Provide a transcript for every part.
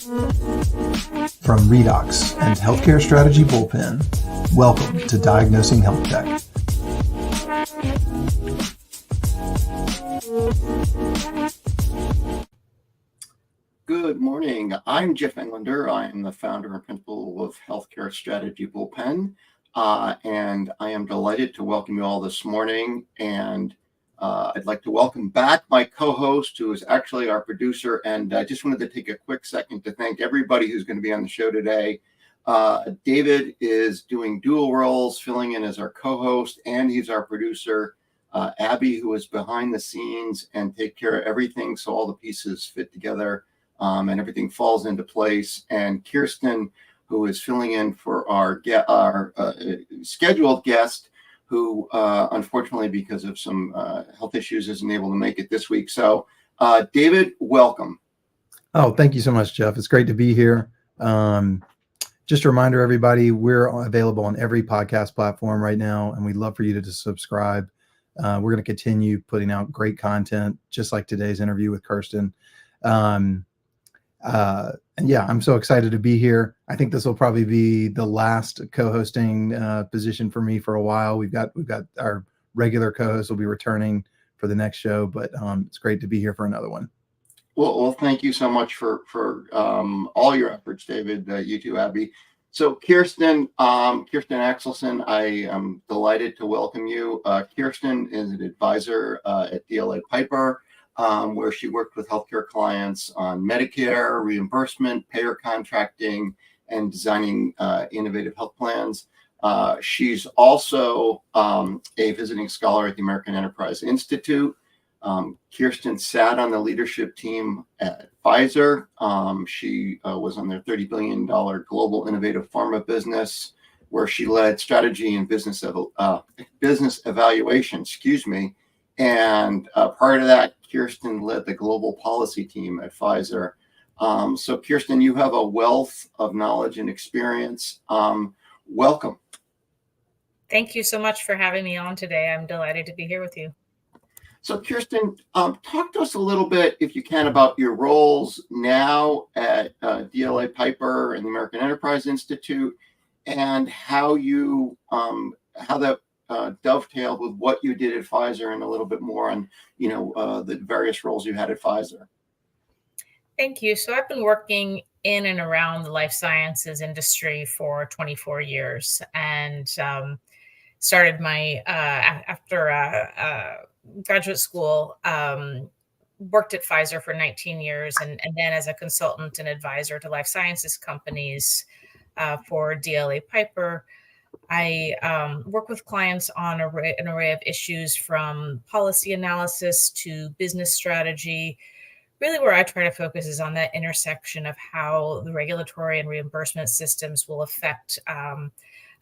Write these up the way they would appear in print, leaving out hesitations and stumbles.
From Redox and Healthcare Strategy Bullpen, welcome to Diagnosing Healthtech. Good morning. I'm Jeff Englander. I am the founder and principal of Healthcare Strategy Bullpen, and I am delighted to welcome you all this morning. And I'd like to welcome back my co-host, who is actually our producer. And I just wanted to take a quick second to thank everybody who's going to be on the show today. David is doing dual roles, filling in as our co-host, and he's our producer. Abby, who is behind the scenes and take care of everything so all the pieces fit together and everything falls into place. And Kirsten, who is filling in for our scheduled guest, who unfortunately, because of some health issues, isn't able to make it this week. So, David, welcome. Oh, thank you so much, Jeff. It's great to be here. Just a reminder, everybody, we're available on every podcast platform right now, and we'd love for you to subscribe. We're going to continue putting out great content, just like today's interview with Kirsten. And yeah, I'm so excited to be here. I think this will probably be the last co-hosting position for me for a while. We've got our regular co-host will be returning for the next show, but it's great to be here for another one. Well, thank you so much for all your efforts, David. You too, Abby. So Kirsten Axelsen, I am delighted to welcome you. Kirsten is an advisor at DLA Piper, where she worked with healthcare clients on Medicare, reimbursement, payer contracting, and designing innovative health plans. She's also a visiting scholar at the American Enterprise Institute. Kirsten sat on the leadership team at Pfizer. She was on their $30 billion global innovative pharma business, where she led strategy and business evaluation, And prior to that, Kirsten led the global policy team at Pfizer. So Kirsten, you have a wealth of knowledge and experience. Welcome. Thank you so much for having me on today. I'm delighted to be here with you. So Kirsten, talk to us a little bit, if you can, about your roles now at DLA Piper and the American Enterprise Institute, and how that dovetailed with what you did at Pfizer, and a little bit more on, the various roles you had at Pfizer. Thank you. So I've been working in and around the life sciences industry for 24 years, and started my after graduate school, worked at Pfizer for 19 years, and then as a consultant and advisor to life sciences companies for DLA Piper. I work with clients on an array of issues, from policy analysis to business strategy. Really, where I try to focus is on that intersection of how the regulatory and reimbursement systems will affect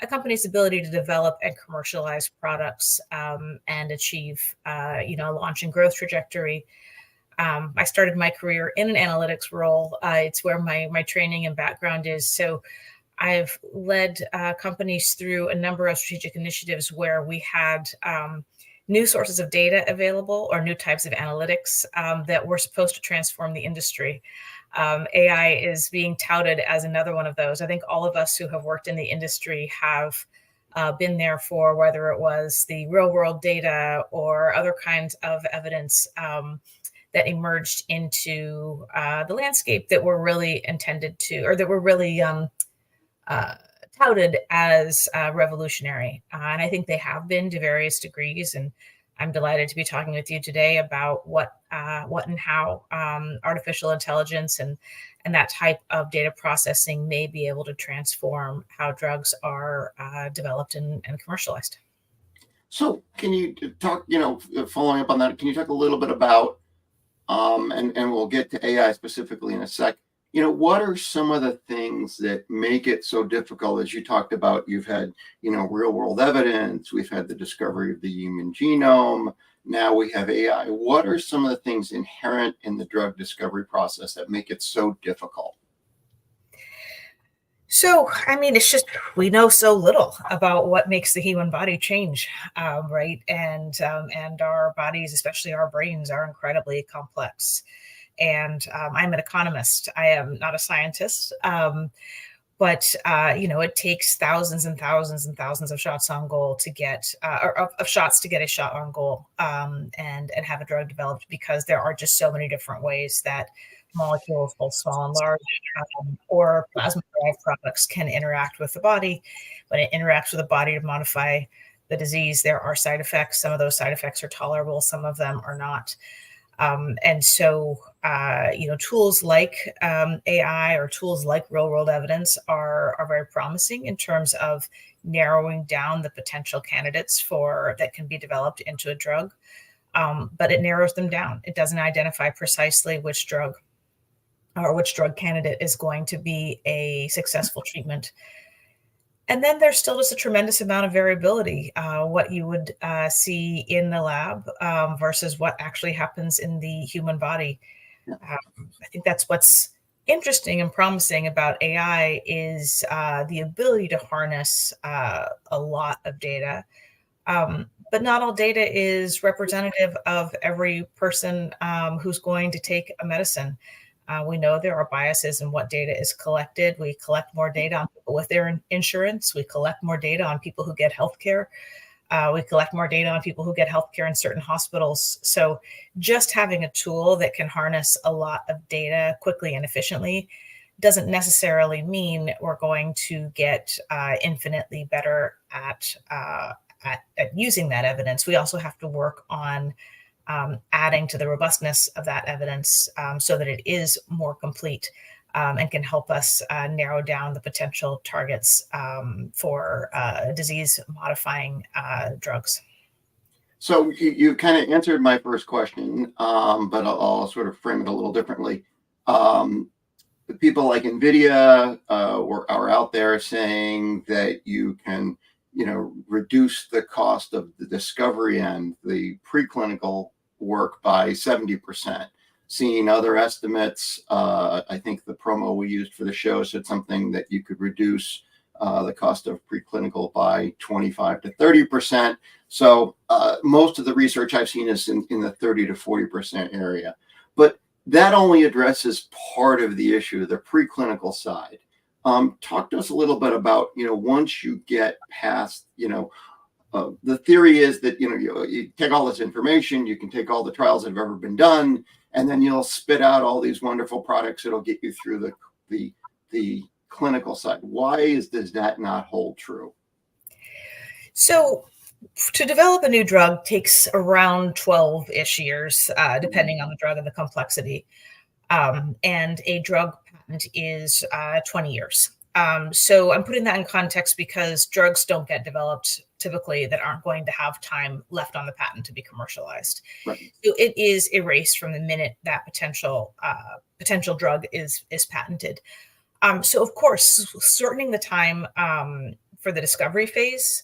a company's ability to develop and commercialize products and achieve, launch and growth trajectory. I started my career in an analytics role. It's where my training and background is. So I've led companies through a number of strategic initiatives where we had new sources of data available, or new types of analytics that were supposed to transform the industry. AI is being touted as another one of those. I think all of us who have worked in the industry have been there for, whether it was the real world data or other kinds of evidence that emerged into the landscape that were really intended to, or that were really touted as revolutionary. And I think they have been to various degrees. And I'm delighted to be talking with you today about what and how artificial intelligence and that type of data processing may be able to transform how drugs are developed and commercialized. So can you talk, following up on that, can you talk a little bit about, and we'll get to AI specifically in a sec, what are some of the things that make it so difficult? As you talked about, you've had, real world evidence, we've had the discovery of the human genome, now we have AI. What are some of the things inherent in the drug discovery process that make it so difficult? So, it's just, we know so little about what makes the human body change, right? And our bodies, especially our brains, are incredibly complex. And I'm an economist. I am not a scientist. But it takes thousands and thousands and thousands of shots on goal to get, of shots to get a shot on goal, and have a drug developed, because there are just so many different ways that molecules, both small and large, or plasma-derived products, can interact with the body. When it interacts with the body to modify the disease, there are side effects. Some of those side effects are tolerable, some of them are not. And so, tools like AI or tools like real-world evidence are very promising in terms of narrowing down the potential candidates that can be developed into a drug. But it narrows them down. It doesn't identify precisely which drug or which drug candidate is going to be a successful treatment. And then there's still just a tremendous amount of variability, what you would see in the lab versus what actually happens in the human body. I think that's what's interesting and promising about AI is the ability to harness a lot of data. But not all data is representative of every person who's going to take a medicine. We know there are biases in what data is collected. We collect more data on people with their insurance. We collect more data on people who get healthcare. We collect more data on people who get healthcare in certain hospitals. So just having a tool that can harness a lot of data quickly and efficiently doesn't necessarily mean we're going to get infinitely better at using that evidence. We also have to work on adding to the robustness of that evidence so that it is more complete and can help us narrow down the potential targets for disease-modifying drugs. So you kind of answered my first question, but I'll sort of frame it a little differently. The people like NVIDIA are out there saying that you can, reduce the cost of the discovery and the preclinical work by 70%. Seeing other estimates, I think the promo we used for the show said something that you could reduce the cost of preclinical by 25 to 30%. So most of the research I've seen is in the 30 to 40% area. But that only addresses part of the issue, the preclinical side. Talk to us a little bit about, once you get past, the theory is that, you take all this information, you can take all the trials that have ever been done, and then you'll spit out all these wonderful products that'll get you through the clinical side. Why does that not hold true? So to develop a new drug takes around 12-ish years, depending on the drug and the complexity. And a drug patent is 20 years. So I'm putting that in context because drugs don't get developed typically that aren't going to have time left on the patent to be commercialized. Right. So it is erased from the minute that potential drug is patented. So of course, shortening the time for the discovery phase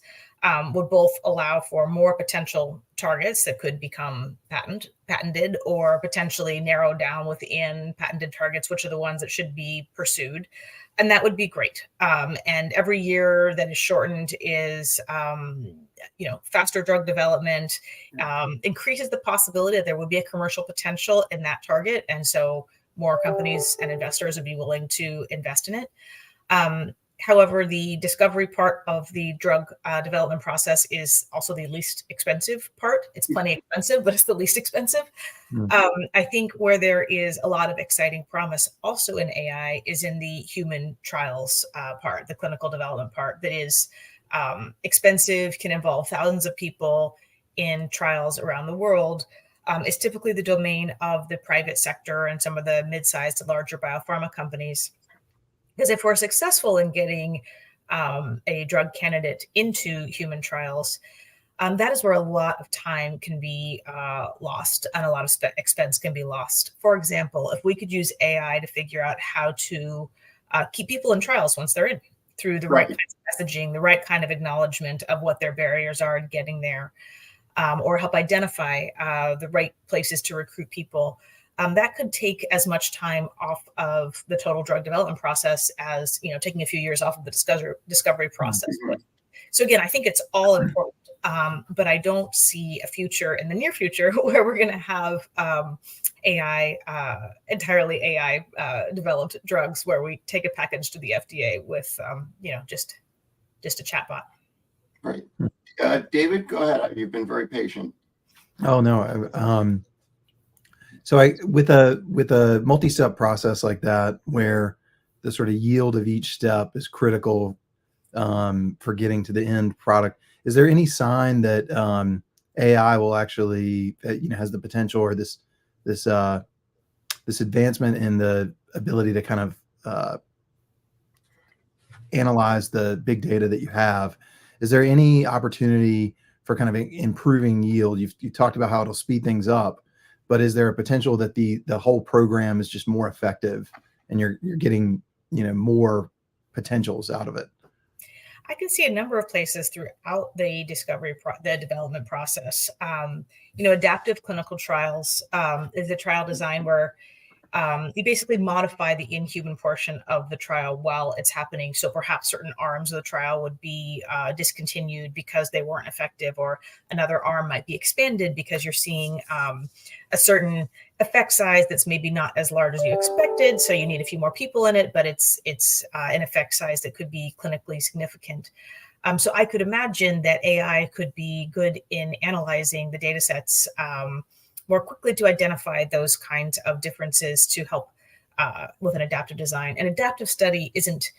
would both allow for more potential targets that could become patented or potentially narrow down within patented targets, which are the ones that should be pursued. And that would be great. And every year that is shortened is, faster drug development, increases the possibility that there would be a commercial potential in that target. And so more companies and investors would be willing to invest in it. However, the discovery part of the drug development process is also the least expensive part. It's plenty expensive, but it's the least expensive. I think where there is a lot of exciting promise also in AI is in the human trials part, the clinical development part that is expensive, can involve thousands of people in trials around the world. Is typically the domain of the private sector and some of the mid-sized to larger biopharma companies. Because if we're successful in getting a drug candidate into human trials, that is where a lot of time can be lost and a lot of expense can be lost. For example, if we could use AI to figure out how to keep people in trials once they're in, through the right kind of messaging, the right kind of acknowledgement of what their barriers are in getting there, or help identify the right places to recruit people. That could take as much time off of the total drug development process as taking a few years off of the discovery process. So again, I think it's all important But I don't see a future in the near future where we're going to have AI, entirely AI developed drugs where we take a package to the FDA with, just a chatbot. Right. David, go ahead. You've been very patient. Oh no. So with a multi-step process like that, where the sort of yield of each step is critical for getting to the end product, is there any sign that AI will actually, has the potential, or this advancement in the ability to kind of analyze the big data that you have? Is there any opportunity for kind of improving yield? You talked about how it'll speed things up, but is there a potential that the whole program is just more effective and you're getting more potentials out of it? I can see a number of places throughout the the development process. Adaptive clinical trials is a trial design where you basically modify the in-human portion of the trial while it's happening. So perhaps certain arms of the trial would be discontinued because they weren't effective, or another arm might be expanded because you're seeing a certain effect size that's maybe not as large as you expected. So you need a few more people in it, but it's an effect size that could be clinically significant. So I could imagine that AI could be good in analyzing the data sets more quickly to identify those kinds of differences to help with an adaptive design. An adaptive study isn't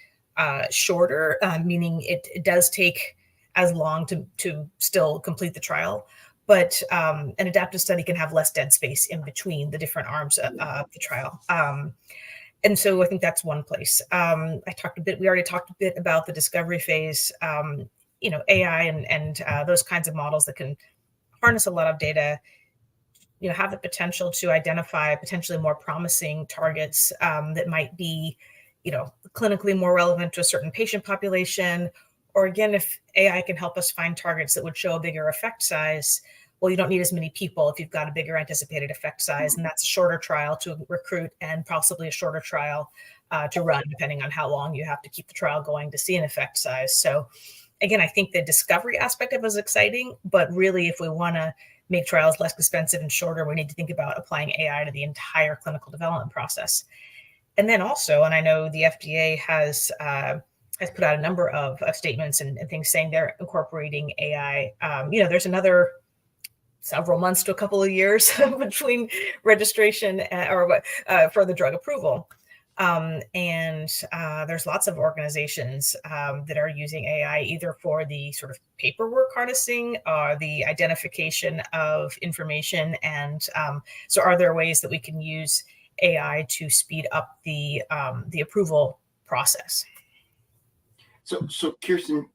shorter, meaning it does take as long to still complete the trial, but an adaptive study can have less dead space in between the different arms of the trial. And so I think that's one place. We already talked a bit about the discovery phase, AI and those kinds of models that can harness a lot of data, have the potential to identify potentially more promising targets that might be, clinically more relevant to a certain patient population. Or again, if AI can help us find targets that would show a bigger effect size, well, you don't need as many people if you've got a bigger anticipated effect size. And that's a shorter trial to recruit and possibly a shorter trial to run, depending on how long you have to keep the trial going to see an effect size. So again, I think the discovery aspect of it is exciting, but really if we want to make trials less expensive and shorter, we need to think about applying AI to the entire clinical development process. And then also, and I know the FDA has put out a number of statements and things saying they're incorporating AI. There's another several months to a couple of years between registration for the drug approval. And there's lots of organizations that are using AI either for the sort of paperwork harnessing or the identification of information. And so are there ways that we can use AI to speed up the approval process? So Kirsten,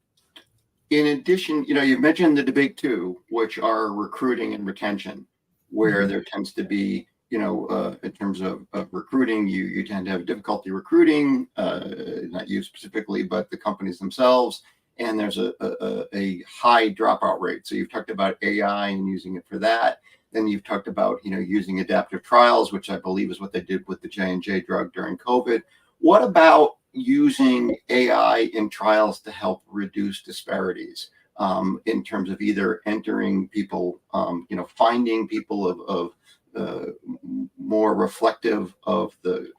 in addition, you've mentioned the big two, which are recruiting and retention, where there tends to be, in terms of recruiting, you tend to have difficulty recruiting, not you specifically, but the companies themselves. And there's a high dropout rate. So you've talked about AI and using it for that. Then you've talked about, using adaptive trials, which I believe is what they did with the J&J drug during COVID. What about using AI in trials to help reduce disparities in terms of either entering people, finding people of more reflective of the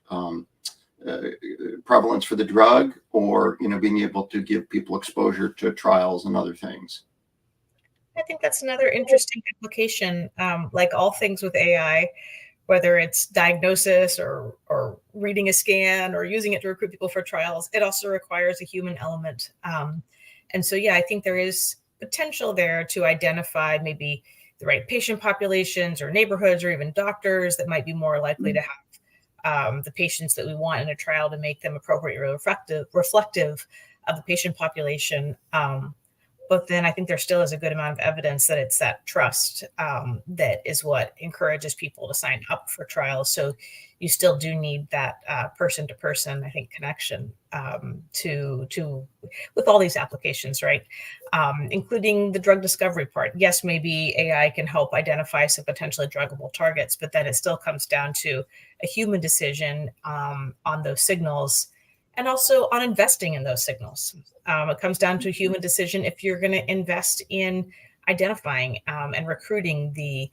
prevalence for the drug, or being able to give people exposure to trials and other things? I think that's another interesting application. Like all things with AI, whether it's diagnosis or reading a scan or using it to recruit people for trials, it also requires a human element. And so, I think there is potential there to identify maybe the right patient populations or neighborhoods or even doctors that might be more likely to have the patients that we want in a trial to make them appropriately reflective of the patient population. But then I think there still is a good amount of evidence that it's that trust that is what encourages people to sign up for trials. So you still do need that person-to-person, I think, connection with all these applications, right? Including the drug discovery part. Yes, maybe AI can help identify some potentially druggable targets, but then it still comes down to a human decision on those signals, and also on investing in those signals. It comes down to a human decision if you're going to invest in identifying and recruiting the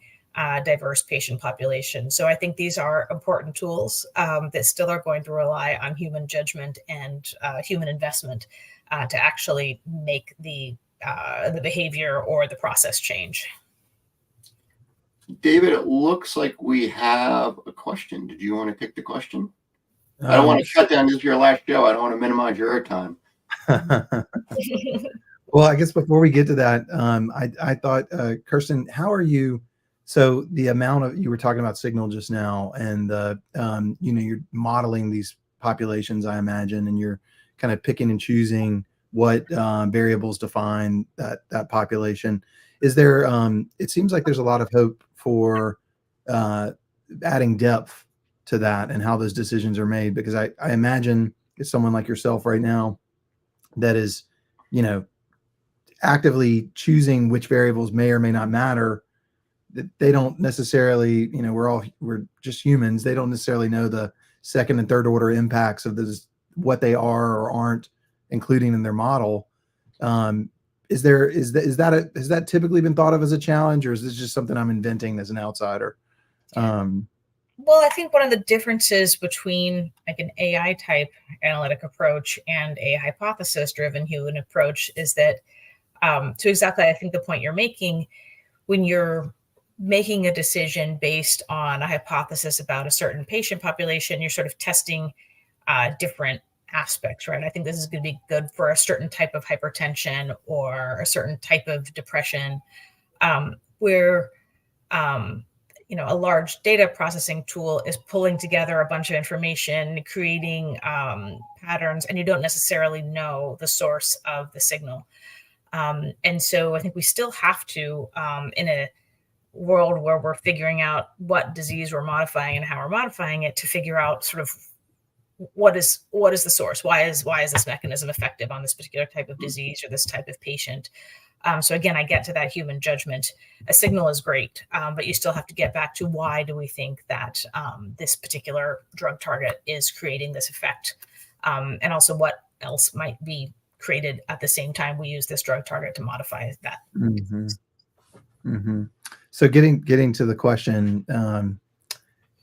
diverse patient population. So I think these are important tools that still are going to rely on human judgment and human investment to actually make the behavior or the process change. David, it looks like we have a question. Did you want to pick the question? I don't want to shut down. This is your last show. I don't want to minimize your airtime. Well, I guess before we get to that, I thought, Kirsten, how are you? So the amount of, you were talking about signal just now, and you're modeling these populations, I imagine, and you're kind of picking and choosing what variables define that population. Is there? It seems like there's a lot of hope for adding depth to that and how those decisions are made, because I imagine it's someone like yourself right now that is, actively choosing which variables may or may not matter. That they don't necessarily, we're just humans. They don't necessarily know the second and third order impacts of this, what they are or aren't including in their model. Has that typically been thought of as a challenge, or is this just something I'm inventing as an outsider? Well, I think one of the differences between like an AI type analytic approach and a hypothesis driven human approach is that to exactly, I think, the point you're making, when you're making a decision based on a hypothesis about a certain patient population, you're sort of testing different aspects, right? I think this is going to be good for a certain type of hypertension or a certain type of depression, where a large data processing tool is pulling together a bunch of information, creating patterns, and you don't necessarily know the source of the signal. And so I think we still have to, in a world where we're figuring out what disease we're modifying and how we're modifying it, to figure out sort of what is the source? Why is this mechanism effective on this particular type of disease or this type of patient? So again, I get to that human judgment. A signal is great, but you still have to get back to why do we think that this particular drug target is creating this effect, and also what else might be created at the same time we use this drug target to modify that. Mm-hmm. Mm-hmm. So getting to the question,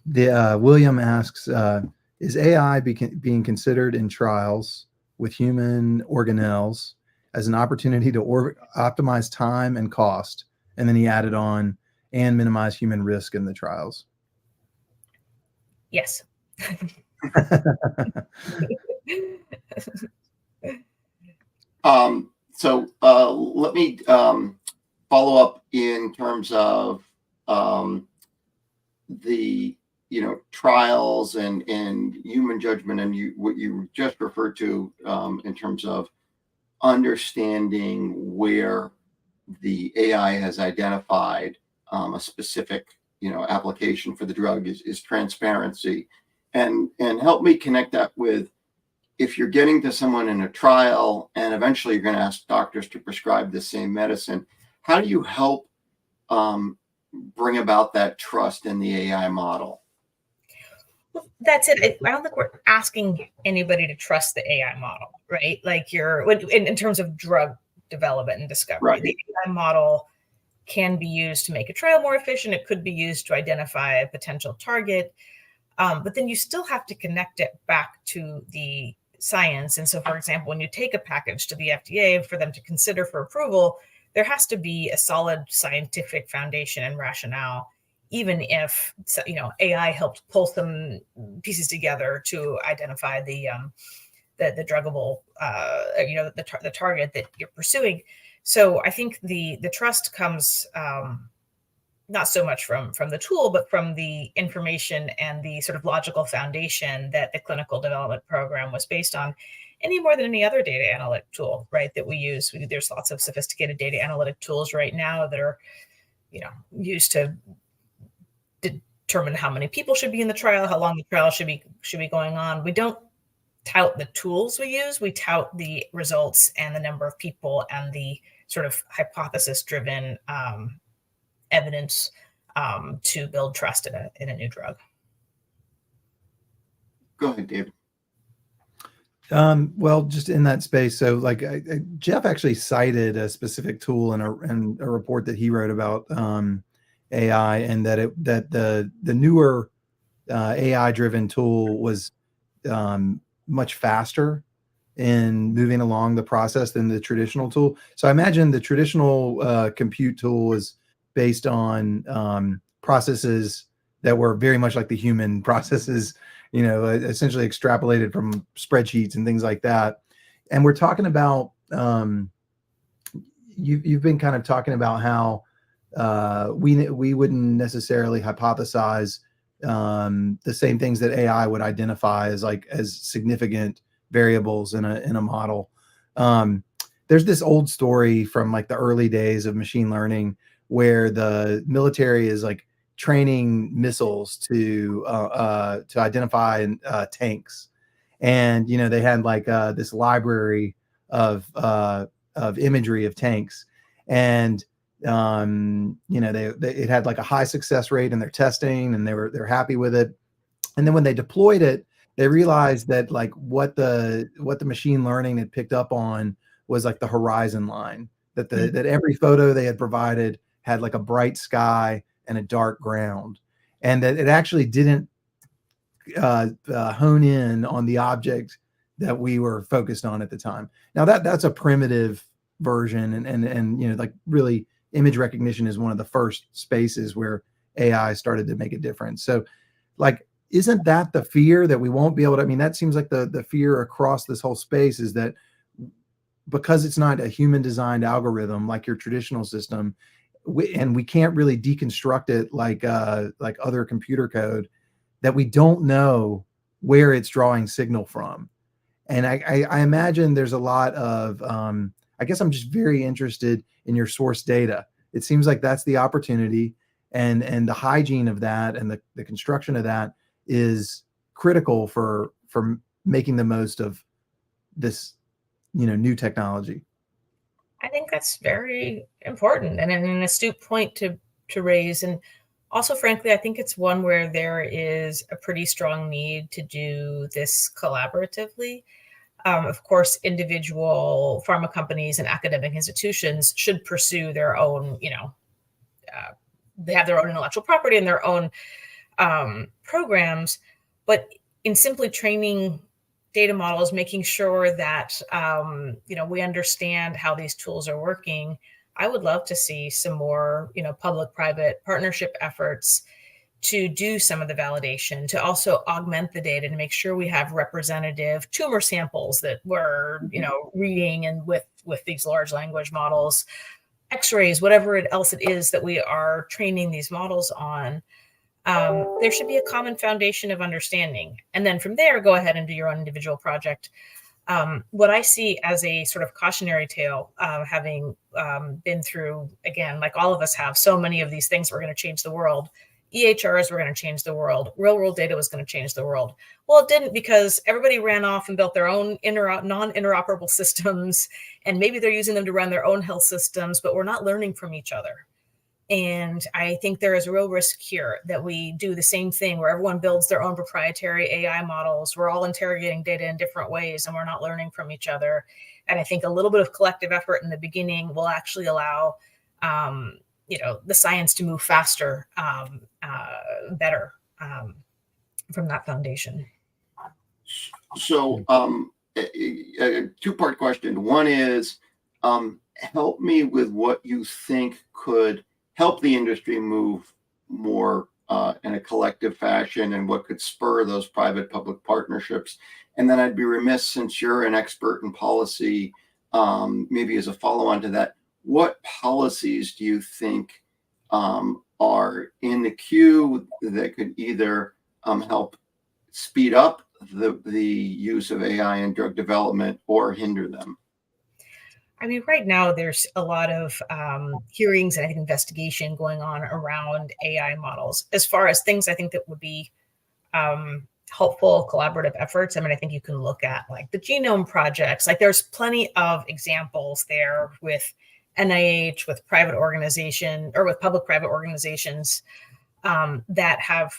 William asks, is AI being considered in trials with human organelles as an opportunity to optimize time and cost? And then he added on, and minimize human risk in the trials. Yes. So let me follow up in terms of the trials and human judgment, and what you just referred to in terms of understanding where the AI has identified a specific application for the drug is transparency, and help me connect that with, if you're getting to someone in a trial and eventually you're going to ask doctors to prescribe the same medicine, how do you help bring about that trust in the AI model? That's it. I don't think we're asking anybody to trust the AI model, right? Like in terms of drug development and discovery, right. The AI model can be used to make a trial more efficient. It could be used to identify a potential target, but then you still have to connect it back to the science. And so, for example, when you take a package to the FDA for them to consider for approval, there has to be a solid scientific foundation and rationale, even if AI helped pull some pieces together to identify the druggable, the target that you're pursuing. So I think the trust comes not so much from the tool, but from the information and the sort of logical foundation that the clinical development program was based on, any more than any other data analytic tool, right, that we use. There's lots of sophisticated data analytic tools right now that are, used to determine how many people should be in the trial, how long the trial should be going on. We don't tout the tools we use. We tout the results and the number of people and the sort of hypothesis-driven evidence to build trust in a new drug. Go ahead, David. Well, just in that space. So like Jeff actually cited a specific tool in a report that he wrote about AI, and that the newer AI driven tool was much faster in moving along the process than the traditional tool. So I imagine the traditional compute tool is based on processes that were very much like the human processes, essentially extrapolated from spreadsheets and things like that. And we're talking about you've been kind of talking about how we wouldn't necessarily hypothesize the same things that AI would identify as significant variables in a model. There's this old story from like the early days of machine learning where the military is like training missiles to identify tanks, and they had like this library of imagery of tanks, and it had like a high success rate in their testing, and they're happy with it. And then when they deployed it, they realized that like what the machine learning had picked up on was like the horizon line, that that every photo they had provided had like a bright sky and a dark ground, and that it actually didn't hone in on the object that we were focused on at the time. Now that's a primitive version, and like really image recognition is one of the first spaces where AI started to make a difference. So like, isn't that the fear that we won't be able to, I mean, that seems like the fear across this whole space is that because it's not a human designed algorithm like your traditional system, and we can't really deconstruct it like other computer code, that we don't know where it's drawing signal from. And I imagine there's a lot of, I guess I'm just very interested in your source data. It seems like that's the opportunity, and the hygiene of that and the construction of that is critical for making the most of this, new technology. I think that's very important and an astute point to raise. And also, frankly, I think it's one where there is a pretty strong need to do this collaboratively. Of course, individual pharma companies and academic institutions should pursue their own, they have their own intellectual property and their own programs. But in simply training data models, making sure that, we understand how these tools are working, I would love to see some more, public-private partnership efforts to do some of the validation, to also augment the data to make sure we have representative tumor samples that we're, reading, and with these large language models, X-rays, whatever else it is that we are training these models on. There should be a common foundation of understanding. And then from there, go ahead and do your own individual project. What I see as a sort of cautionary tale, having been through, again, like all of us have, so many of these things were going to change the world. EHRs were going to change the world. Real world data was going to change the world. Well, it didn't, because everybody ran off and built their own non-interoperable systems. And maybe they're using them to run their own health systems, but we're not learning from each other. And I think there is a real risk here that we do the same thing where everyone builds their own proprietary AI models. We're all interrogating data in different ways and we're not learning from each other. And I think a little bit of collective effort in the beginning will actually allow, the science to move faster, better from that foundation. So a two-part question. One is, help me with what you think could help the industry move more in a collective fashion, and what could spur those private-public partnerships. And then I'd be remiss, since you're an expert in policy, maybe as a follow-on to that, what policies do you think are in the queue that could either help speed up the use of AI in drug development or hinder them? I mean, right now there's a lot of hearings and I think investigation going on around AI models. As far as things I think that would be helpful collaborative efforts, I mean, I think you can look at like the genome projects. Like there's plenty of examples there with NIH, with private organization, or with public-private organizations that have,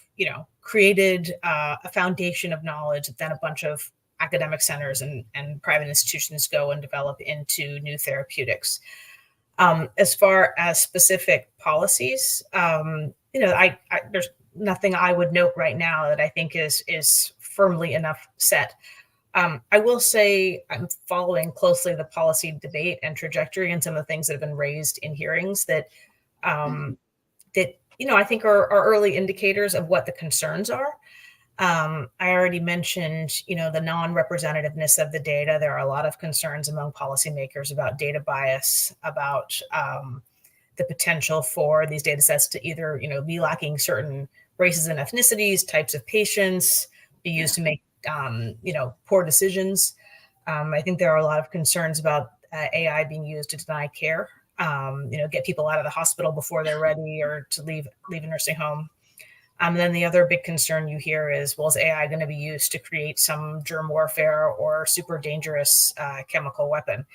created a foundation of knowledge that then a bunch of academic centers and private institutions go and develop into new therapeutics. As far as specific policies, there's nothing I would note right now that I think is firmly enough set. I will say I'm following closely the policy debate and trajectory and some of the things that have been raised in hearings that I think are early indicators of what the concerns are. I already mentioned, the non-representativeness of the data. There are a lot of concerns among policymakers about data bias, about the potential for these data sets to either, be lacking certain races and ethnicities, types of patients, be used to make, poor decisions. I think there are a lot of concerns about AI being used to deny care, get people out of the hospital before they're ready or to leave a nursing home. And then the other big concern you hear is, well, is AI going to be used to create some germ warfare or super dangerous chemical weapon?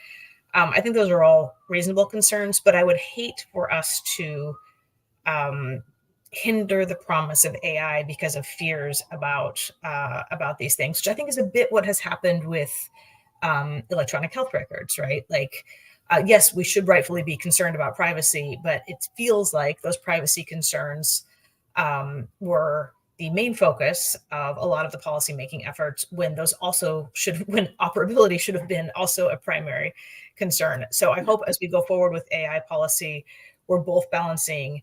I think those are all reasonable concerns, but I would hate for us to hinder the promise of AI because of fears about these things, which I think is a bit what has happened with electronic health records, right? Like, yes, we should rightfully be concerned about privacy, but it feels like those privacy concerns were the main focus of a lot of the policymaking efforts when operability should have been also a primary concern. So I hope as we go forward with AI policy, we're both balancing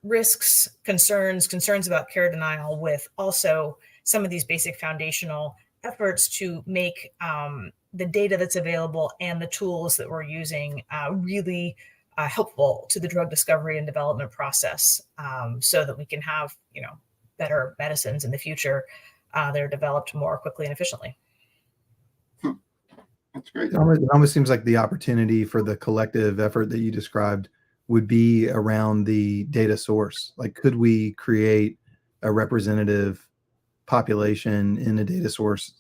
risks, concerns about care denial with also some of these basic foundational efforts to make the data that's available and the tools that we're using really helpful to the drug discovery and development process, so that we can have, better medicines in the future that are developed more quickly and efficiently. That's great. It almost seems like the opportunity for the collective effort that you described would be around the data source. Like, could we create a representative population in a data source?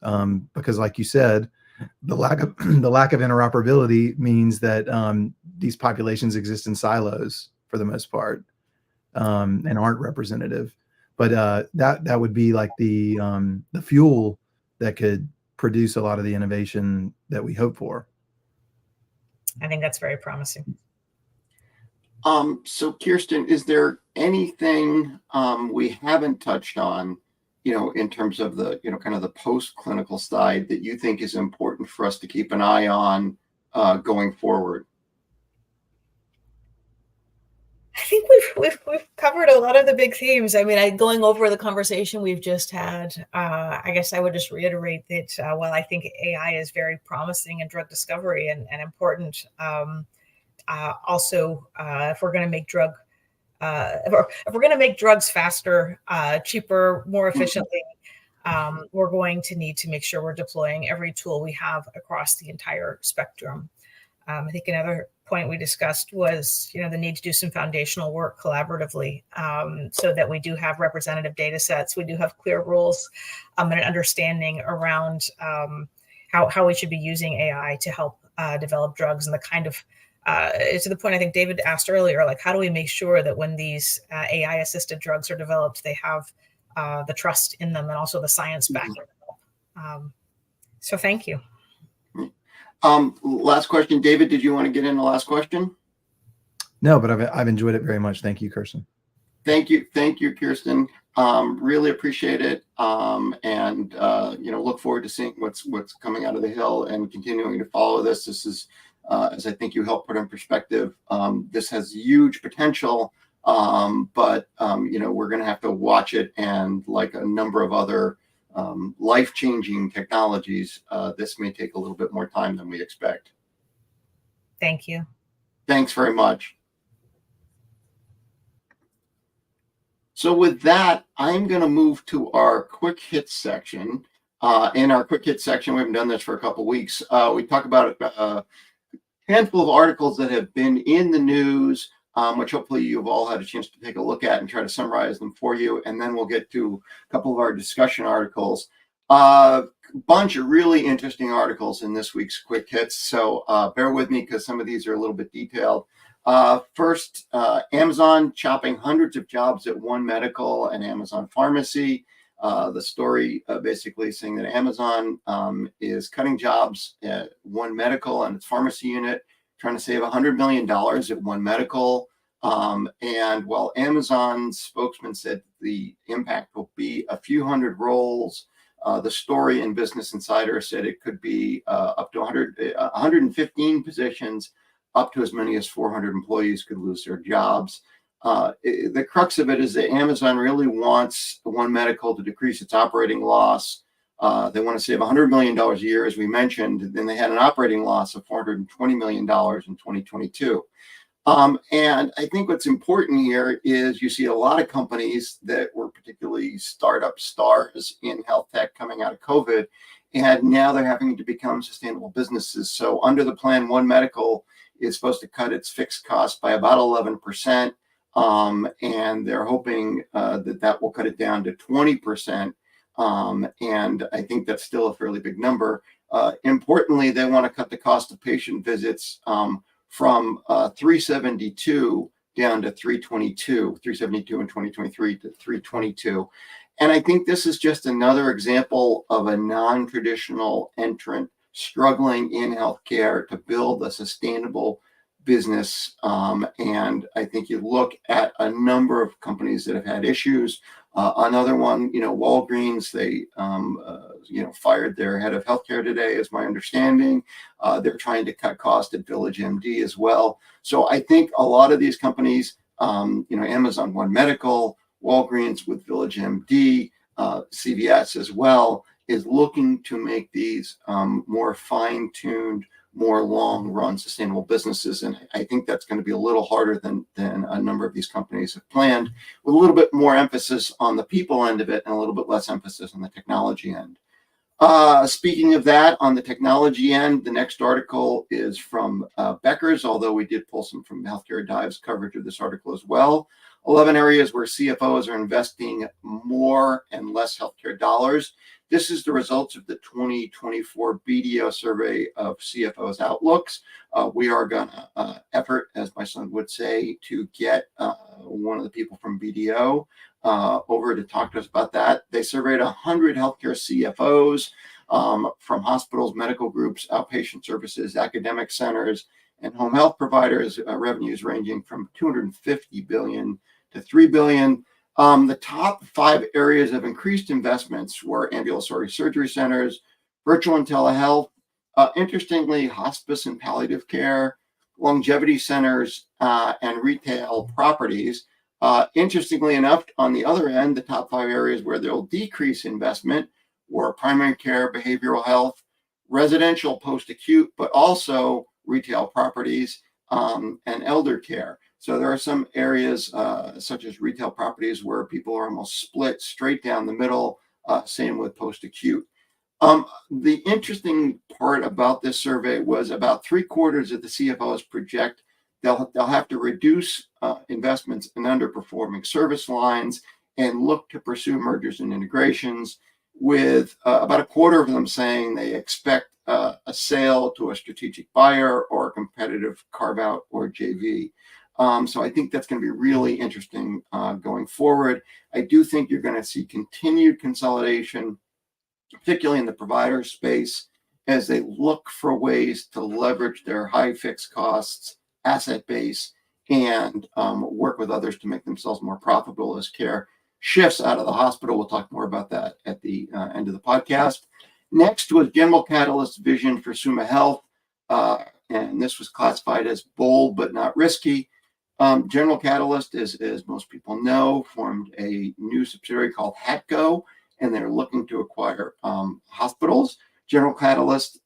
Because like you said, the lack of interoperability means that these populations exist in silos for the most part, and aren't representative. But that would be like the fuel that could produce a lot of the innovation that we hope for. I think that's very promising. So Kirsten, is there anything we haven't touched on, in terms of the, kind of the post-clinical side that you think is important for us to keep an eye on going forward? I think we've covered a lot of the big themes. I mean, going over the conversation we've just had, I guess I would just reiterate that while I think AI is very promising in drug discovery and important, also if we're going to make if we're going to make drugs faster, cheaper, more efficiently, we're going to need to make sure we're deploying every tool we have across the entire spectrum. I think another point we discussed was, the need to do some foundational work collaboratively, so that we do have representative data sets. We do have clear rules and an understanding around how we should be using AI to help develop drugs, and the kind of to the point I think David asked earlier, like, how do we make sure that when these AI assisted drugs are developed, they have the trust in them and also the science backing them. So thank you. Last question, David, did you want to get in the last question? No, but I've enjoyed it very much. Thank you, Kirsten. Thank you, Kirsten. Really appreciate it, and look forward to seeing what's coming out of the Hill and continuing to follow this. This is, as I think you helped put in perspective, this has huge potential, but we're going to have to watch it, and like a number of other life-changing technologies, this may take a little bit more time than we expect. Thank you. Thanks very much. So with that, I'm going to move to our quick hits section. In our quick hits section, we haven't done this for a couple of weeks. We talk about a handful of articles that have been in the news, which hopefully you've all had a chance to take a look at and try to summarize them for you. And then we'll get to a couple of our discussion articles. A bunch of really interesting articles in this week's quick hits. So bear with me because some of these are a little bit detailed. First, Amazon chopping hundreds of jobs at One Medical and Amazon Pharmacy. The story basically saying that Amazon is cutting jobs at One Medical and its pharmacy unit, trying to save $100 million at One Medical. And while Amazon's spokesman said the impact will be a few hundred roles, the story in Business Insider said it could be up to 115 positions, up to as many as 400 employees could lose their jobs. The crux of it is that Amazon really wants One Medical to decrease its operating loss. They want to save $100 million a year, as we mentioned. Then they had an operating loss of $420 million in 2022. And I think what's important here is you see a lot of companies that were particularly startup stars in health tech coming out of COVID, and now they're having to become sustainable businesses. So under the plan, One Medical is supposed to cut its fixed costs by about 11%, and they're hoping that will cut it down to 20%. And I think that's still a fairly big number. Importantly, they want to cut the cost of patient visits from 372 down to 372 in 2023 to 322. And I think this is just another example of a non-traditional entrant struggling in healthcare to build a sustainable business. And I think you look at a number of companies that have had issues. Another one, Walgreens, they, fired their head of healthcare today, is my understanding. They're trying to cut costs at VillageMD as well. So I think a lot of these companies, Amazon, One Medical, Walgreens with VillageMD, CVS as well, is looking to make these more fine-tuned, more long-run sustainable businesses. And I think that's going to be a little harder than a number of these companies have planned, with a little bit more emphasis on the people end of it and a little bit less emphasis on the technology end. Speaking of that, on the technology end, the next article is from Becker's, although we did pull some from Healthcare Dive's coverage of this article as well. 11 areas where CFOs are investing more and less healthcare dollars. This is the results of the 2024 BDO survey of CFOs' outlooks. We are going to effort, as my son would say, to get one of the people from BDO over to talk to us about that. They surveyed 100 healthcare CFOs from hospitals, medical groups, outpatient services, academic centers, and home health providers, revenues ranging from $250 billion to $3 billion. The top 5 areas of increased investments were ambulatory surgery centers, virtual and telehealth, interestingly, hospice and palliative care, longevity centers, and retail properties. Interestingly enough, on the other end, the top 5 areas where they'll decrease investment were primary care, behavioral health, residential post-acute, but also retail properties and elder care. So there are some areas such as retail properties where people are almost split straight down the middle, same with post-acute. The interesting part about this survey was about 3/4 of the CFOs project they'll have to reduce investments in underperforming service lines and look to pursue mergers and integrations, with about 1/4 of them saying they expect a sale to a strategic buyer or a competitive carve-out or JV. So I think that's going to be really interesting going forward. I do think you're going to see continued consolidation, particularly in the provider space, as they look for ways to leverage their high fixed costs, asset base, and work with others to make themselves more profitable as care shifts out of the hospital. We'll talk more about that at the end of the podcast. Next was General Catalyst's vision for Summa Health, and this was classified as bold but not risky. General Catalyst, as most people know, formed a new subsidiary called Hatco, and they're looking to acquire hospitals. General Catalyst,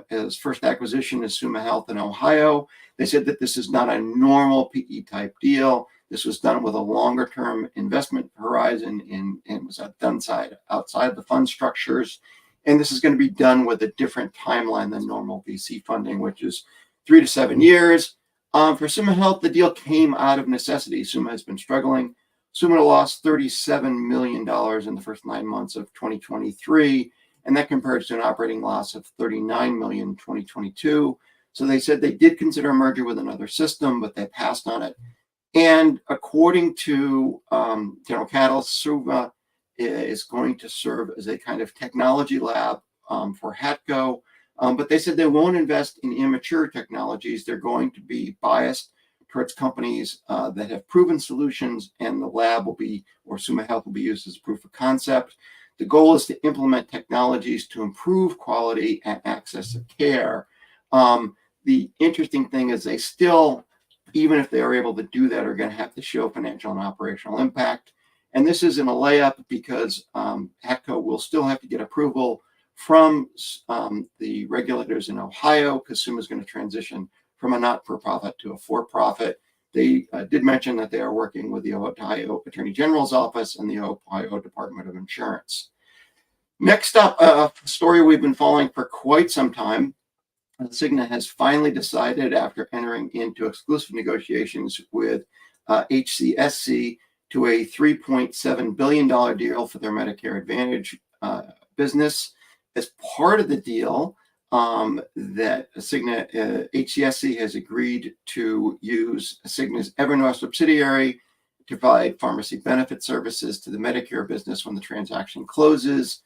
his first acquisition is Summa Health in Ohio. They said that this is not a normal PE type deal. This was done with a longer term investment horizon and was done outside the fund structures. And this is going to be done with a different timeline than normal VC funding, which is 3 to 7 years. For Summa Health, the deal came out of necessity. Summa has been struggling. Summa lost $37 million in the first 9 months of 2023, and that compares to an operating loss of $39 million in 2022. So they said they did consider a merger with another system, but they passed on it. And according to General Catalyst, Summa is going to serve as a kind of technology lab for HATCO. But they said they won't invest in immature technologies. They're going to be biased towards companies that have proven solutions, and the lab will be, or Suma Health will be used as proof of concept. The goal is to implement technologies to improve quality and access to care. The interesting thing is they still, even if they are able to do that, are going to have to show financial and operational impact. And this isn't a layup because HATCO will still have to get approval from the regulators in Ohio, because Suma is going to transition from a not-for-profit to a for-profit. They did mention that they are working with the Ohio Attorney General's office and the Ohio Department of Insurance. Next up, a story we've been following for quite some time. Cigna has finally decided, after entering into exclusive negotiations with HCSC, to a $3.7 billion deal for their Medicare Advantage business. As part of the deal, that Cigna, HCSC has agreed to use Cigna's Evernorth subsidiary to provide pharmacy benefit services to the Medicare business when the transaction closes.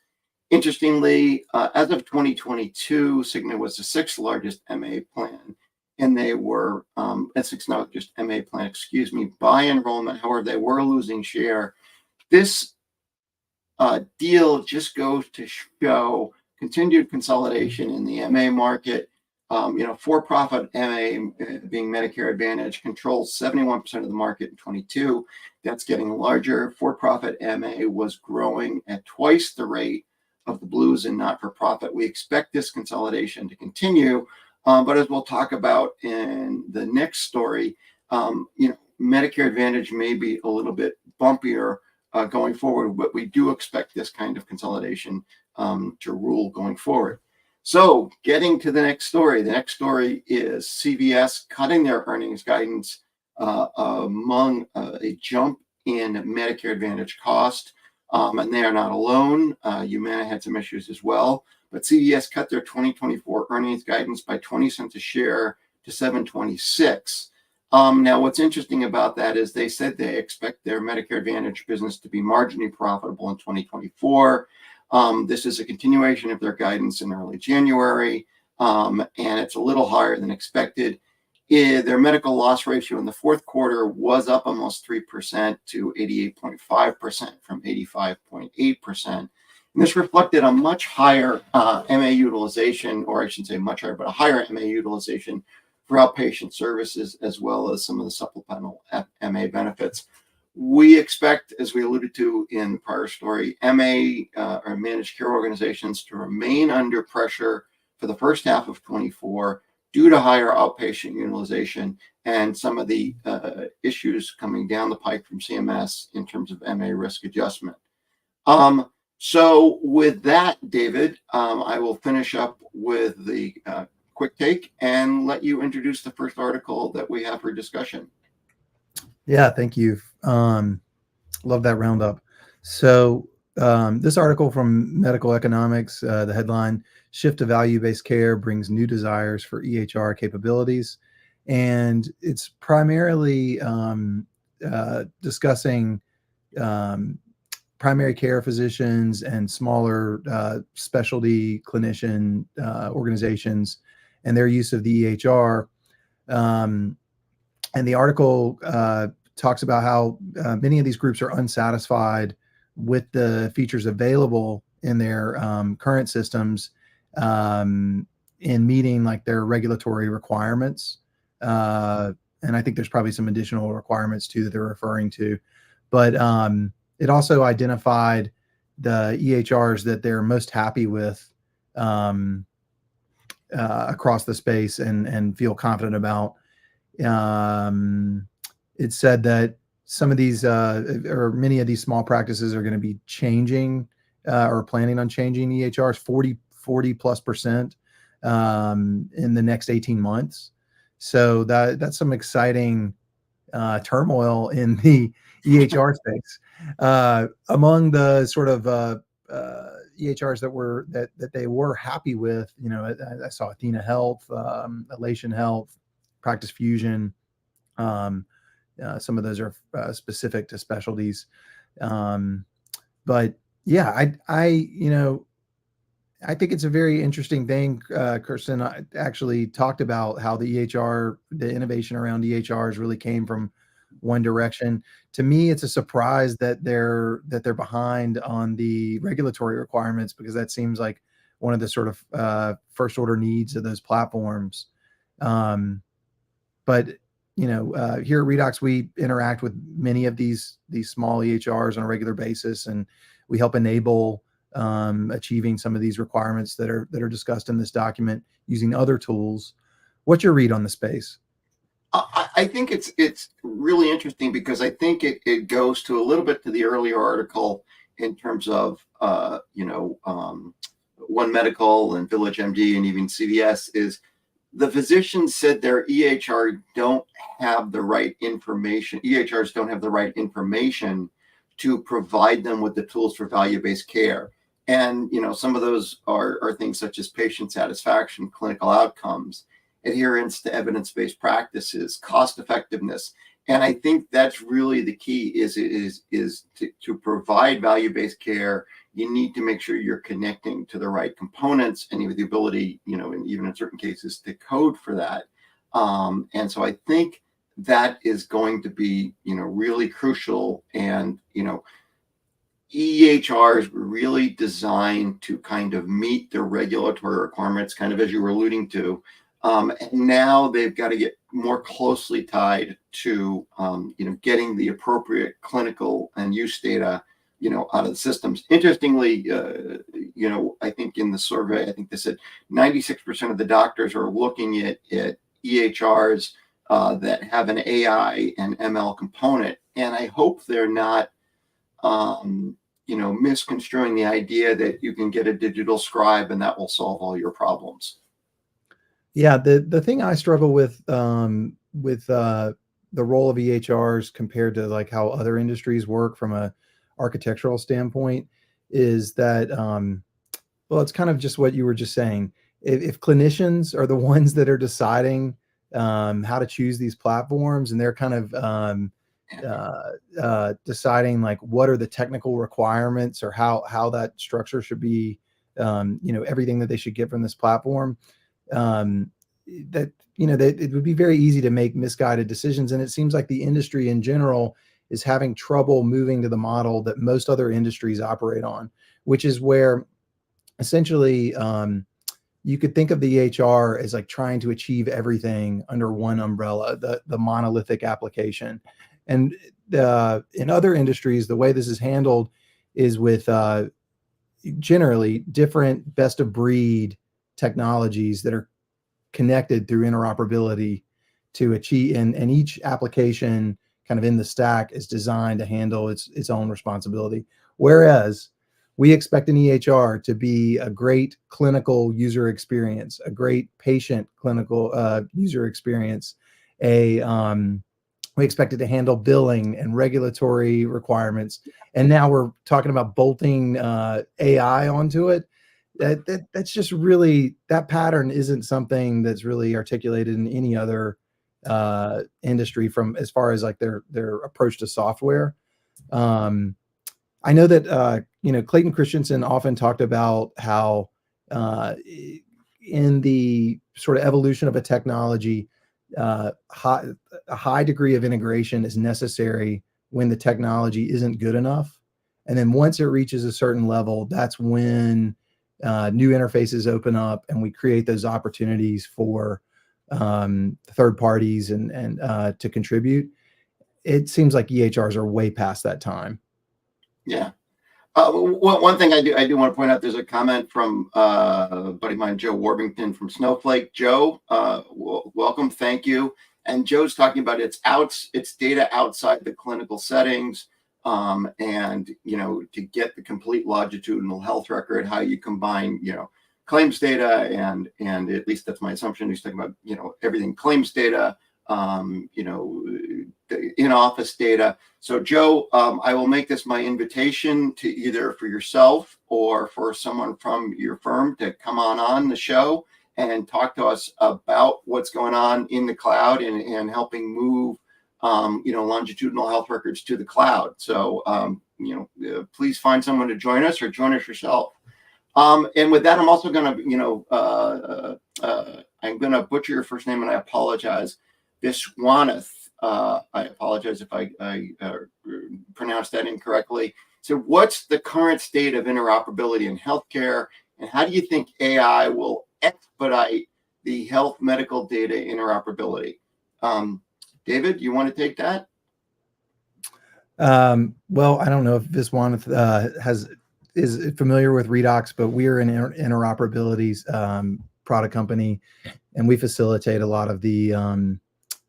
Interestingly, as of 2022, Cigna was the 6th largest MA plan, and they were, it's not just MA plan, excuse me, by enrollment. However, they were losing share. This deal just goes to show continued consolidation in the MA market. For-profit MA, being Medicare Advantage, controls 71% of the market in 22. That's getting larger. For-profit MA was growing at twice the rate of the Blues and not-for-profit. We expect this consolidation to continue, but as we'll talk about in the next story, Medicare Advantage may be a little bit bumpier going forward, but we do expect this kind of consolidation to rule going forward. So getting to the next story. The next story is CVS cutting their earnings guidance among a jump in Medicare Advantage cost. And they are not alone. Humana had some issues as well. But CVS cut their 2024 earnings guidance by 20 cents a share to $7.26. Now, what's interesting about that is they said they expect their Medicare Advantage business to be marginally profitable in 2024. This is a continuation of their guidance in early January, and it's a little higher than expected. Their medical loss ratio in the fourth quarter was up almost 3% to 88.5% from 85.8%. And this reflected a much higher MA utilization, or I shouldn't say much higher, but a higher MA utilization for outpatient services, as well as some of the supplemental MA benefits. We expect, as we alluded to in the prior story, MA or managed care organizations to remain under pressure for the first half of 24 due to higher outpatient utilization and some of the issues coming down the pike from CMS in terms of MA risk adjustment. So with that, David, I will finish up with the quick take and let you introduce the first article that we have for discussion. Yeah, thank you. Love that roundup. So this article from Medical Economics, the headline, Shift to Value-Based Care Brings New Desires for EHR Capabilities. And it's primarily discussing primary care physicians and smaller specialty clinician organizations and their use of the EHR. And the article talks about how many of these groups are unsatisfied with the features available in their current systems in meeting like their regulatory requirements. And I think there's probably some additional requirements too that they're referring to. But it also identified the EHRs that they're most happy with across the space and feel confident about. It said that some of these or many of these small practices are going to be changing or planning on changing EHRs 40+% in the next 18 months. So that's some exciting turmoil in the EHR space. Among the sort of EHRs that they were happy with, I saw Athena Health, Elation Health, Practice Fusion. Some of those are specific to specialties. But Yeah, I think it's a very interesting thing. Kirsten actually talked about how the innovation around EHRs really came from one direction. To me, it's a surprise that they're behind on the regulatory requirements, because that seems like one of the sort of first order needs of those platforms. Um, but here at Redox, we interact with many of these small EHRs on a regular basis, and we help enable achieving some of these requirements that are discussed in this document using other tools. What's your read on the space? I think it's really interesting, because I think it goes to a little bit to the earlier article in terms of One Medical and Village MD and even CVS. Is the physicians said their EHRs don't have the right information to provide them with the tools for value-based care. And some of those are things such as patient satisfaction, clinical outcomes, adherence to evidence-based practices, cost effectiveness. And I think that's really the key, is to provide value-based care. You need to make sure you're connecting to the right components, and you have the ability, and even in certain cases, to code for that. And so I think that is going to be, really crucial. And, EHRs were really designed to kind of meet the regulatory requirements, kind of as you were alluding to. And now they've got to get more closely tied to, getting the appropriate clinical and use data, out of the systems. Interestingly, I think in the survey, I think they said 96% of the doctors are looking at EHRs that have an AI and ML component. And I hope they're not, misconstruing the idea that you can get a digital scribe and that will solve all your problems. Yeah, the thing I struggle with the role of EHRs compared to like how other industries work from a architectural standpoint is that well, it's kind of just what you were just saying. If clinicians are the ones that are deciding how to choose these platforms, and they're kind of deciding like what are the technical requirements, or how that structure should be, everything that they should get from this platform, that that it would be very easy to make misguided decisions. And it seems like the industry in general is having trouble moving to the model that most other industries operate on, which is where essentially you could think of the EHR as like trying to achieve everything under one umbrella, the monolithic application. And in other industries, the way this is handled is with generally different best of breed technologies that are connected through interoperability to achieve, and each application kind of in the stack is designed to handle its own responsibility. Whereas we expect an EHR to be a great clinical user experience, a great patient clinical user experience, we expect it to handle billing and regulatory requirements. And now we're talking about bolting AI onto it. That's just really, that pattern isn't something that's really articulated in any other industry, from as far as like their approach to software. I know that Clayton Christensen often talked about how in the sort of evolution of a technology, a high degree of integration is necessary when the technology isn't good enough. And then once it reaches a certain level, that's when new interfaces open up, and we create those opportunities for third parties and to contribute. It seems like EHRs are way past that time. Yeah. One thing I do want to point out, there's a comment from a buddy of mine, Joe Warbington from Snowflake. Joe, welcome, thank you. And Joe's talking about its data outside the clinical settings, and to get the complete longitudinal health record, how you combine claims data and at least that's my assumption. He's talking about everything claims data, the in-office data. So Joe, I will make this my invitation to either for yourself or for someone from your firm to come on the show and talk to us about what's going on in the cloud and helping move longitudinal health records to the cloud. So please find someone to join us or join us yourself. And with that, I'm also going to, I'm going to butcher your first name, and I apologize. Viswanath. I apologize if I pronounced that incorrectly. So what's the current state of interoperability in healthcare, and how do you think AI will expedite the health medical data interoperability? David, you want to take that? Well, I don't know if Viswanath is familiar with Redox, but we're an interoperability product company, and we facilitate a lot of the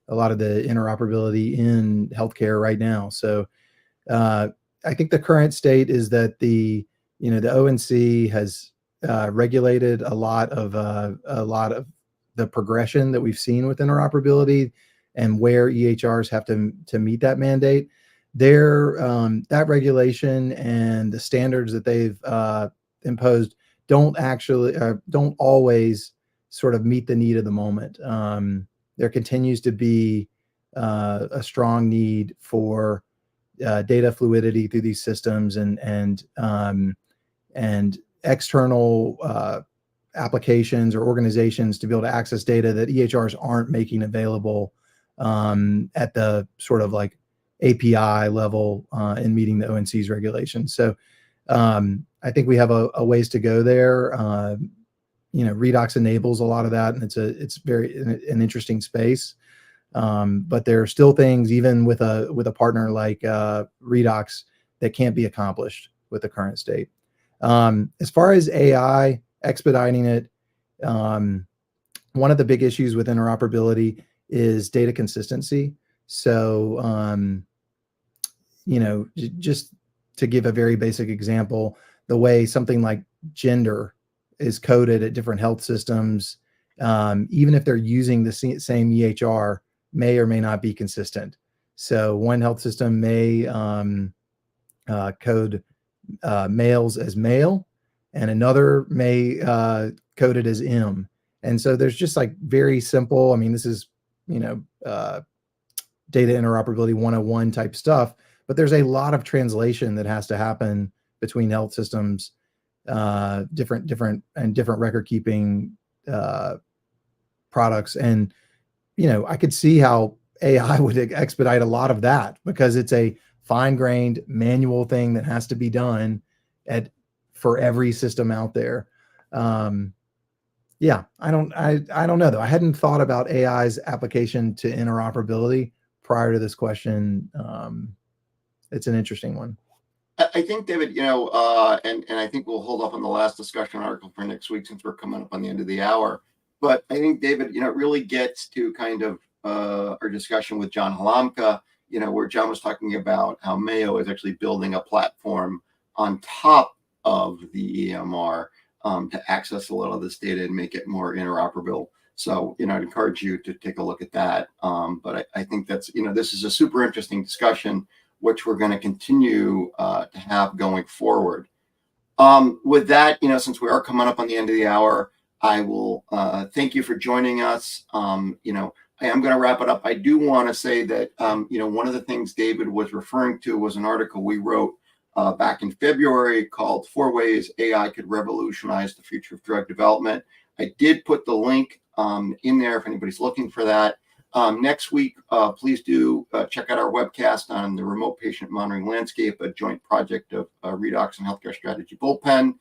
interoperability in healthcare right now. So I think the current state is that the ONC has regulated a lot of the progression that we've seen with interoperability and where EHRs have to meet that mandate. That regulation and the standards that they've imposed don't always sort of meet the need of the moment. There continues to be a strong need for data fluidity through these systems and external applications or organizations to be able to access data that EHRs aren't making available at the sort of like API level in meeting the ONC's regulations. So I think we have a ways to go there. Redox enables a lot of that, and it's very an interesting space. But there are still things, even with a partner like Redox, that can't be accomplished with the current state. As far as AI expediting it, one of the big issues with interoperability is data consistency. So, just to give a very basic example, the way something like gender is coded at different health systems, even if they're using the same EHR, may or may not be consistent. So one health system may code males as male, and another may code it as M. And so there's just like very simple, I mean, this is, data interoperability 101 type stuff, but there's a lot of translation that has to happen between health systems, different record keeping products. And, I could see how AI would expedite a lot of that, because it's a fine-grained manual thing that has to be done for every system out there. Yeah, I don't know though. I hadn't thought about AI's application to interoperability prior to this question. It's an interesting one. I think, David, and I think we'll hold off on the last discussion article for next week since we're coming up on the end of the hour. But I think, David, it really gets to kind of our discussion with John Halamka, where John was talking about how Mayo is actually building a platform on top of the EMR to access a lot of this data and make it more interoperable. So, I'd encourage you to take a look at that. But I think that's, this is a super interesting discussion, which we're going to continue to have going forward. With that, since we are coming up on the end of the hour, I will thank you for joining us. I am going to wrap it up. I do want to say that, one of the things David was referring to was an article we wrote back in February called 4 Ways AI Could Revolutionize the Future of Drug Development. I did put the link in there if anybody's looking for that. Next week, please do check out our webcast on the remote patient monitoring landscape, a joint project of Redox and Healthcare Strategy Bullpen.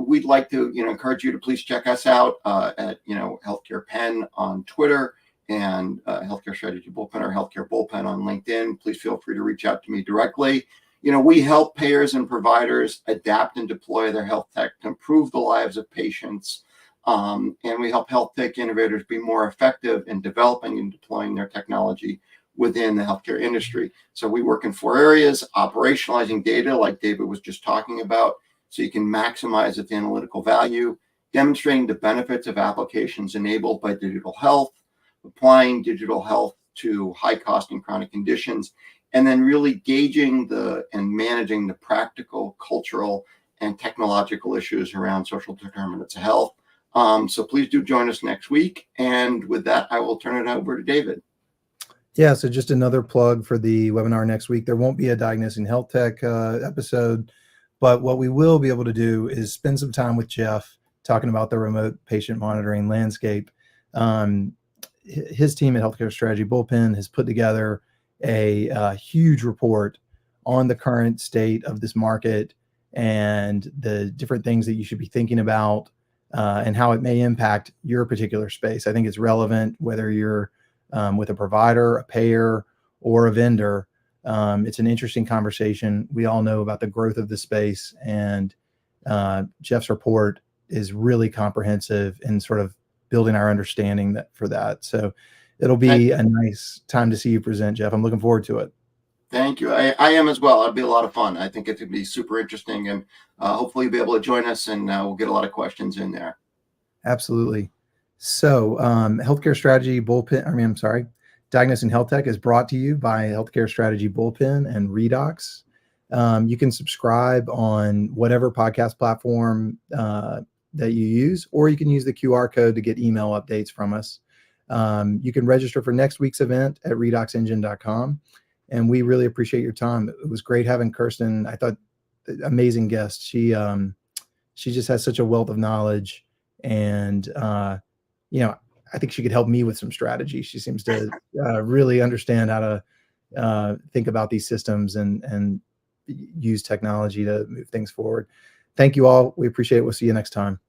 We'd like to, encourage you to please check us out at, Healthcare Pen on Twitter and Healthcare Strategy Bullpen or Healthcare Bullpen on LinkedIn. Please feel free to reach out to me directly. We help payers and providers adapt and deploy their health tech to improve the lives of patients. And we help health tech innovators be more effective in developing and deploying their technology within the healthcare industry. So we work in 4 areas: operationalizing data, like David was just talking about, so you can maximize its analytical value; demonstrating the benefits of applications enabled by digital health; applying digital health to high cost and chronic conditions; and then really gauging and managing the practical, cultural, and technological issues around social determinants of health. So please do join us next week. And with that, I will turn it over to David. Yeah, so just another plug for the webinar next week. There won't be a Diagnosing Healthtech episode, but what we will be able to do is spend some time with Jeff talking about the remote patient monitoring landscape. His team at Healthcare Strategy Bullpen has put together a huge report on the current state of this market and the different things that you should be thinking about and how it may impact your particular space. I think it's relevant whether you're with a provider, a payer, or a vendor. It's an interesting conversation. We all know about the growth of the space, and Jeff's report is really comprehensive in sort of building our understanding for that. So it'll be a nice time to see you present, Jeff. I'm looking forward to it. Thank you. I am as well. It'll be a lot of fun. I think it's going to be super interesting, and hopefully you'll be able to join us, and we'll get a lot of questions in there. Absolutely. So Healthcare Strategy Bullpen, Diagnosing Healthtech is brought to you by Healthcare Strategy Bullpen and Redox. You can subscribe on whatever podcast platform that you use, or you can use the QR code to get email updates from us. You can register for next week's event at redoxengine.com. And we really appreciate your time. It was great having Kirsten. I thought amazing guest. She just has such a wealth of knowledge, and I think she could help me with some strategy. She seems to really understand how to think about these systems and use technology to move things forward. Thank you all. We appreciate it. We'll see you next time.